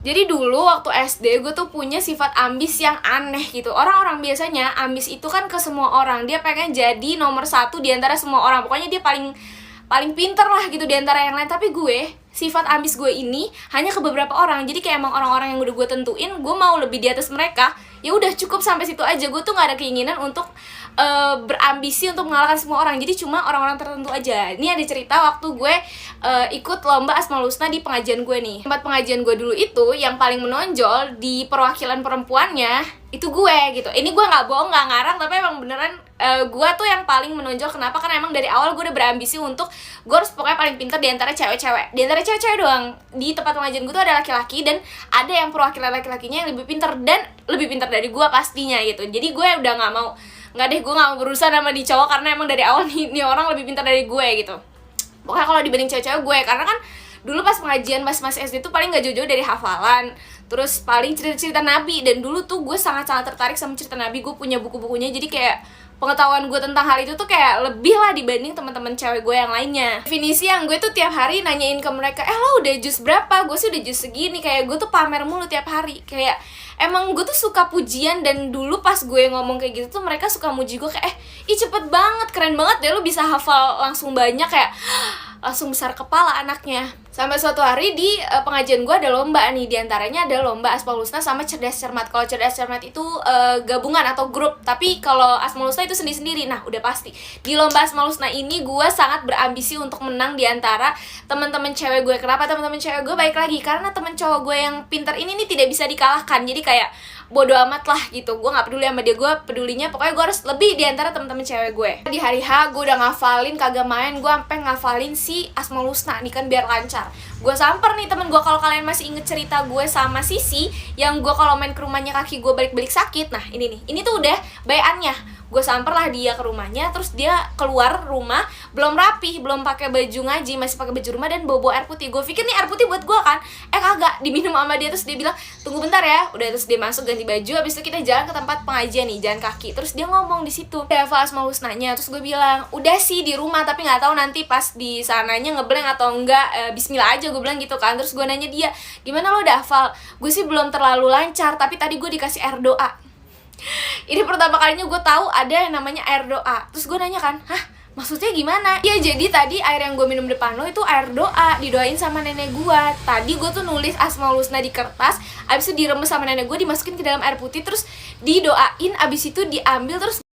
Jadi dulu waktu SD gue tuh punya sifat ambis yang aneh gitu. Orang-orang biasanya ambis itu kan ke semua orang. Dia pengen jadi nomor satu di antara semua orang. Pokoknya dia paling pinter lah gitu di antara yang lain. Tapi gue, sifat ambis gue ini hanya ke beberapa orang. Jadi kayak emang orang-orang yang udah gue tentuin, gue mau lebih di atas mereka. Ya udah cukup sampai situ aja. Gue tuh gak ada keinginan untuk berambisi untuk mengalahkan semua orang. Jadi cuma orang-orang tertentu aja. Ini ada cerita waktu gue ikut lomba Asmaul Husna di pengajian gue nih. Tempat pengajian gue dulu itu yang paling menonjol di perwakilan perempuannya itu gue gitu. Ini gue nggak bohong, nggak ngarang, tapi emang beneran gue tuh yang paling menonjol. Kenapa? Karena emang dari awal gue udah berambisi untuk gue harus pokoknya paling pintar di antara cewek-cewek. Di antara cewek-cewek doang. Di tempat pengajian gue tuh ada laki-laki dan ada yang perwakilan laki-lakinya yang lebih pintar dan lebih pintar dari gue pastinya gitu. Jadi gue udah nggak mau, nggak deh, gue nggak mau berusaha sama di cowok karena emang dari awal nih orang lebih pintar dari gue gitu. Pokoknya kalau dibanding cewek-cewek gue, karena kan dulu pas pengajian masih SD tuh paling gak jauh-jauh dari hafalan, terus paling cerita-cerita Nabi. Dan dulu tuh gue sangat-sangat tertarik sama cerita Nabi. Gue punya buku-bukunya, jadi kayak pengetahuan gue tentang hal itu tuh kayak lebih lah dibanding teman-teman cewek gue yang lainnya. Definisi yang gue tuh tiap hari nanyain ke mereka, lo udah jus berapa? Gue sih udah jus segini. Kayak gue tuh pamer mulu tiap hari. Kayak emang gue tuh suka pujian. Dan dulu pas gue ngomong kayak gitu tuh mereka suka muji gue kayak ih cepet banget, keren banget deh lo bisa hafal langsung banyak. Kayak langsung besar kepala anaknya. Sampai suatu hari di pengajian gue ada lomba nih. Diantaranya ada lomba Asmaul Husna sama cerdas cermat. Kalau cerdas cermat itu gabungan atau grup, tapi kalau Asmaul Husna itu sendiri-sendiri. Nah udah pasti di lomba Asmaul Husna ini gue sangat berambisi untuk menang di antara teman-teman cewek gue. Kenapa teman-teman cewek gue? Baik lagi karena teman cowok gue yang pintar ini nih tidak bisa dikalahkan. Jadi kayak bodo amat lah gitu, gue nggak peduli sama dia, gue pedulinya pokoknya gue harus lebih di antara teman-teman cewek gue. Di hari H gue udah ngafalin, kagak main, gue sampai ngafalin si Asmaul Husna nih kan biar lancar. Gue samper nih temen gue, kalau kalian masih inget cerita gue sama Sisi yang gue kalau main ke rumahnya kaki gue balik-balik sakit. Nah ini nih, ini tuh udah bayannya. Gue samper lah dia ke rumahnya, terus dia keluar rumah belum rapih, belum pakai baju ngaji, masih pakai baju rumah dan bawa air putih. Gue pikir nih air putih buat gue kan, kagak, diminum sama dia. Terus dia bilang tunggu bentar ya, udah. Terus dia masuk ganti baju, habis itu kita jalan ke tempat pengajian nih, jalan kaki. Terus dia ngomong di situ ya hafal Asmaul Husnanya. Terus gue bilang udah sih di rumah, tapi nggak tahu nanti pas di sananya ngeblank atau enggak. Bismillah aja gue bilang gitu kan. Terus gue nanya dia, gimana lo udah hafal? Gue sih belum terlalu lancar, tapi tadi gue dikasih air doa. Ini pertama kalinya gue tahu ada yang namanya air doa. Terus gue nanya kan, hah maksudnya gimana? Ya jadi tadi air yang gue minum depan lo itu air doa, didoain sama nenek gue. Tadi gue tuh nulis Asmaul Husna di kertas, abis itu diremes sama nenek gue, dimasukin ke dalam air putih, terus didoain, abis itu diambil, terus